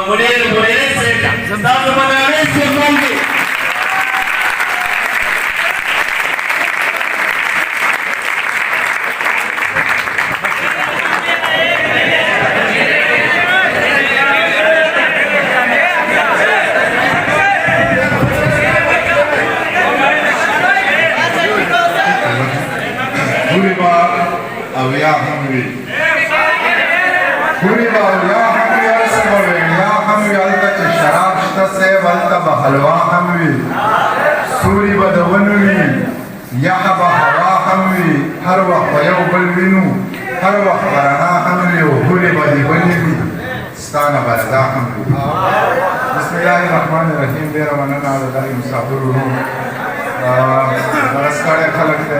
मुनेर से सब बनाने से बोलिए हलवा हमवी सूरी बदवनवी यहब हवा हमवी हर वक्त यौ बलविनु हर वक्त बरना हमवी हुली बदी बलवी स्ताना बरदा हमवी बिस्मिल्लाहिर्रहमानिर्रहीम देर वनना अल्लाह मुसाफिरुन नमस्कार खलक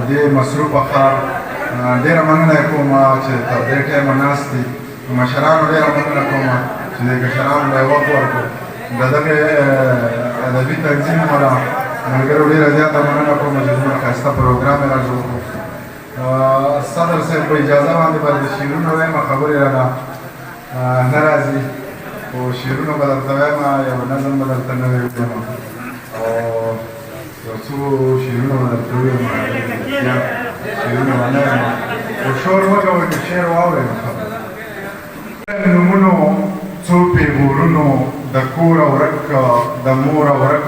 दे मसरूफ अखार देर मनना कोमा चे तबेटे मनास्ती मशरान देर मनना कोमा چې کشرانو له وخت ورکړو د دغه ادبي تنظیم والا ملګرو ډېره زیاته مننه کوم چې زموږ ښایسته پروګرام یې را جوړ کړو صدر صاحب په اجازه باندې به د شعرونو وایم خبرې رانه نه راځي خو شعرونه به درته وایم یو نظم به درته نوی ووایم او یو څو شعرونه به درته ووایم شعرونه به نه وایم خو شور وکړئ چې شعر واورئ نومونو څو پیغورونو د کور ورک د مور ورک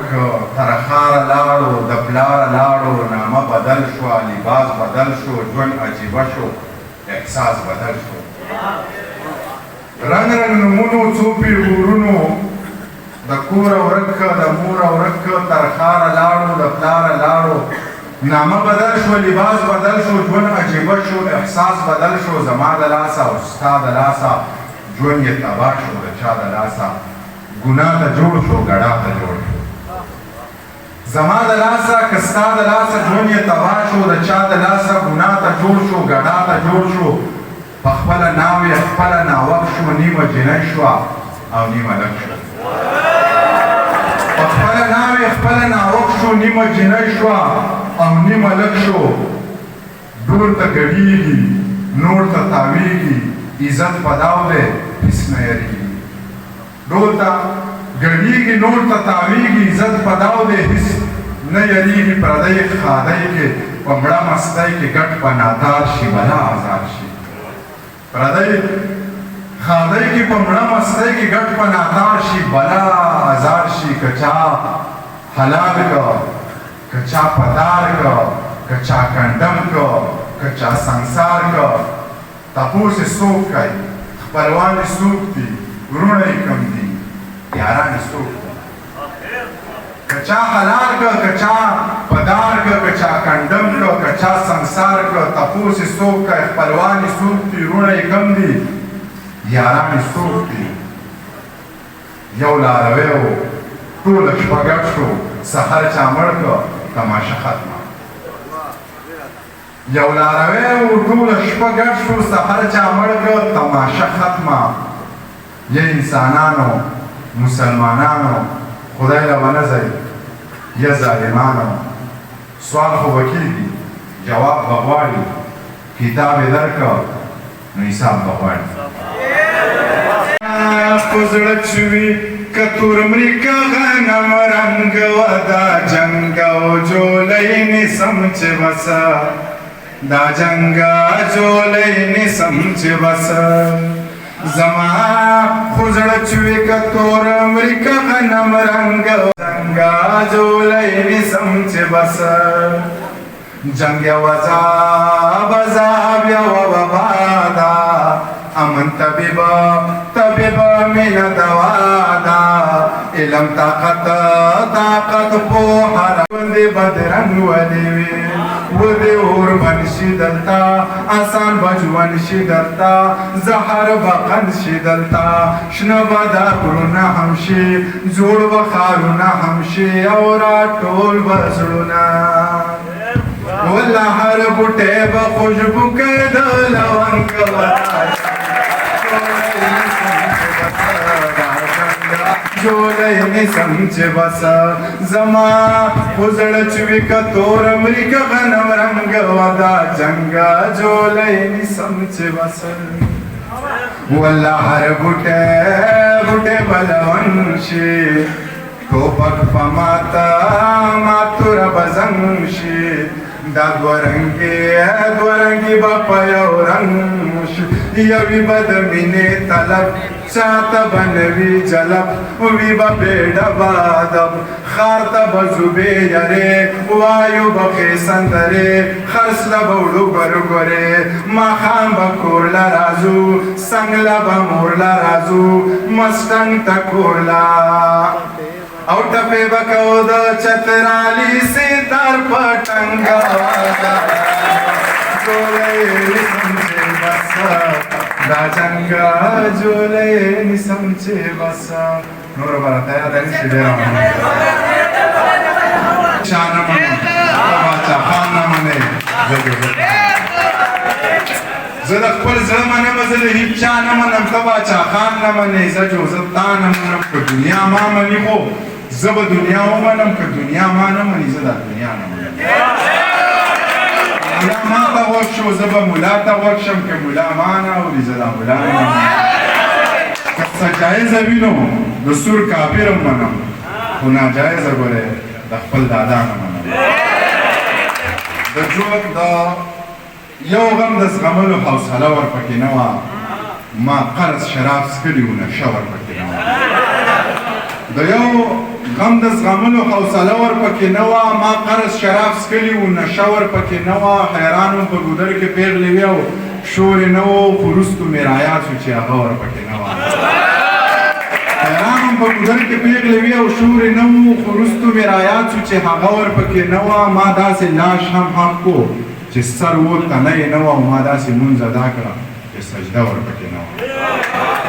تر ښاره لاړو د پلاره لاړو نامه بدل شوه لباس بدل شو ژوند عجیبه شو احساس بدل شو رنګ رنګ نومونو څو پیغورونو د کور ورک د مور ورک تر ښاره لاړو د پلاره لاړو نامه بدل شو لباس بدل شو ژوند عجیبه شو احساس بدل شو زما د لاسه او ستا د لاسه ژوند یې تباه شو د چا د لاسه ګناه ته جوړ شو ګډا ته جوړ شو زما د لاسه که ستا د لاسه ژوند یې تباه شو د چا د لاسه ګناه ته جوړ شو ګډا ته جوړ شو په خپله ناوې خپله ناوک شو نیمه جنۍ شوه او نیمه لک شو په خپله ناوې خپله ناوک شو نیمه جنۍ شوه او نیمه لک شو ډول ته ګډېږي نور ته تاویږي عزت پداو دے اس نه یریږي ډول ته ګډېږي نور ته تاویږي عزت پداو دے هیڅ نه یریږي پردی خادی کې په مړه مستی کې ګټ په نادار شي بلا آزار شي پردی خادی کې په مړه مستی کې ګټ په نادار شي بلا آزار شي کچا حلال کا کچا پدار کا کچا کنډم کا کچا संसार کا تپوس یې څوک کوي خپلوان یې څوک دي وروڼه یې کم دي یاران یې څوک دي که چا حلال کړه که چا پدار کړه که چا کنډم کړه که چا संसार کړه تپوس یې څوک کوي خپلوان یې څوک دي وروڼه یې کم دي یاران یې څوک دي یو لاروی و ټوله شپه ګډ شو سحر چا مړ کړه تماشه ختمه یو لاروی و ټوله شپه ګډ شو سحر چا مړ کړه تماشه ختمه یا انسانانو مسلمانانو خدای له ونه ځئ یا ظالمانو سوال خو به کېږي جواب به غواړي کتاب یې درکړه نو حساب به غواړي په زړه چې وي که تور مري که غنم رنګ وه دا جنګ او جولی نیسم چې بسه دا جنګ جولی نیسم چې بسه زما خو زړه چې وي که تور مري که غنم رنګ جنګ جولی نیسم چې بسه جنګ یو عذاب عذاب یو وبا ده امن طبیبا مینا دوا دا علم طاقت پوهه راوندې بدرنګ ولې وي ودې اور بنشي دلتا آسان بجوان شي دلتا زهر بقن شي دلتا شنه به دا غرونه هم شي جوړ به ښارونه هم شي او راټول به زړونه والله هر بوټی به خوشبو کوي د لونګ جولی نیسم چې بسه زما خو زړه چې وي که تور مري که غنم رنګ وه دا جنګ جولی نیسم چې بسه والله هر بوټه بوټه بلون شي ټوپک په ماته ماتور بزن شي دا دورنګي با په یو رنګ شي یوی به د مینې طلب چاته به نوي جلب وی به بېډه بادب ښار ته به زوبې یارې وایو به ښې سندرې خرڅله به وړو ګرګورې ماښام به کور له راځو څنګله به مور له راځو مسټنګ ته کور له او ټپې به کوو د چترالي سیتار په ټنګه جولۍ نیسم چې بس دا جنګه جولۍ نیسم چې بس نور به راته یاده نه شي ډېره چا نه منم باچا خان نه منې زه د خپل زړه منم زه د هېڅ چا نه منم ته باچا خان نه منې زه جو زه تا نه منم که دنیا ما مني خو زه به دنیا ومنم که دنیا ما نه مني زه دا دنیا نه منم ملا ما ته غوږ شو زه به ملا ته غوږ شم که ملا ما نه اوري زه دا ملا نه منم که څه جایزه وي نو د سور کافر هم منم خو ناجایزه ګورې د خپل دادا نه منم د ژوند د یو غم د زغملو حوصله ورپکې نه وه ما قرض شراب څښلي وو نشه ورپکې نه وه د یو غم د زغملو حوصله ورپکې نه وه ما قرض شراب څښلي وو نشه ورپکې نه وه حیران وم په ګودر کې پېغلې وې او شور یې نه و خو وروستو مې رایاد شو چې هغه ورپکې نه وه حیران وم په ګودر کې پېغلې وې او شور یې نه و خو وروستو مې رایاد شو چې هغه ورپکې نه وه ما داسې لاش هم حق کو چې سر و تنه یې نه وه او ما داسې مونځ ادا کړه چې سجده ورپکې نه وه